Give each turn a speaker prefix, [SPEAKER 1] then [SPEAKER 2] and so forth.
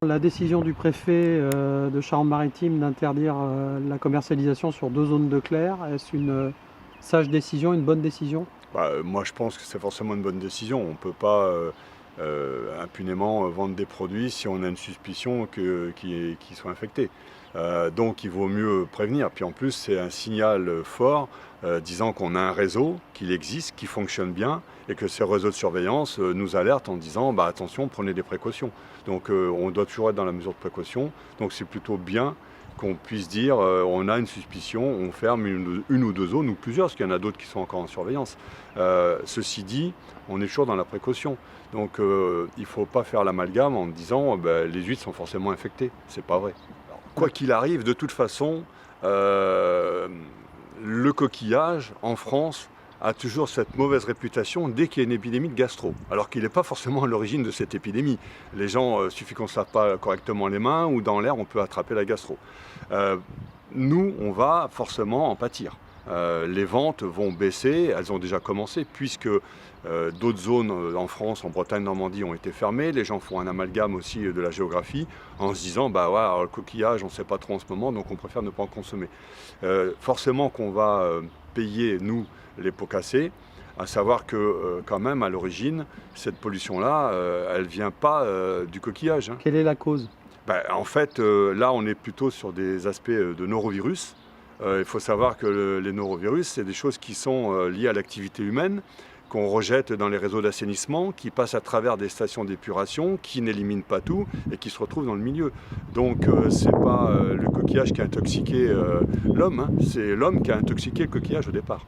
[SPEAKER 1] La décision du préfet de Charente-Maritime d'interdire la commercialisation sur 2 zones de clair, est-ce une sage décision, une bonne décision?
[SPEAKER 2] Moi, je pense que c'est forcément une bonne décision. On ne peut pas impunément vendre des produits si on a une suspicion qu'ils soient infectés. Donc, il vaut mieux prévenir. Puis en plus, c'est un signal fort disant qu'on a un réseau, qu'il existe, qui fonctionne bien, et que ces réseaux de surveillance nous alertent en disant attention, prenez des précautions. Donc, on doit toujours être dans la mesure de précaution. Donc, c'est plutôt bien qu'on puisse dire on a une suspicion, on ferme une ou 2 zones ou plusieurs, parce qu'il y en a d'autres qui sont encore en surveillance. Ceci dit, on est toujours dans la précaution. Donc il ne faut pas faire l'amalgame en disant les huîtres sont forcément infectées. C'est pas vrai. Alors, quoi qu'il arrive, de toute façon, le coquillage en France a toujours cette mauvaise réputation dès qu'il y a une épidémie de gastro, alors qu'il n'est pas forcément à l'origine de cette épidémie. Les gens, suffit qu'on ne se lave pas correctement les mains ou dans l'air, on peut attraper la gastro. Nous, on va forcément en pâtir. Les ventes vont baisser, elles ont déjà commencé, puisque d'autres zones en France, en Bretagne, Normandie, ont été fermées. Les gens font un amalgame aussi de la géographie en se disant alors, le coquillage, on ne sait pas trop en ce moment, donc on préfère ne pas en consommer. Forcément qu'on va payer, nous, les pots cassés, à savoir que quand même à l'origine, cette pollution-là, elle ne vient pas du coquillage.
[SPEAKER 1] Quelle est la cause?
[SPEAKER 2] En fait, là on est plutôt sur des aspects de norovirus. Il faut savoir que les norovirus, c'est des choses qui sont liées à l'activité humaine, qu'on rejette dans les réseaux d'assainissement, qui passent à travers des stations d'épuration, qui n'éliminent pas tout et qui se retrouvent dans le milieu. Donc c'est pas le coquillage qui a intoxiqué l'homme, c'est l'homme qui a intoxiqué le coquillage au départ.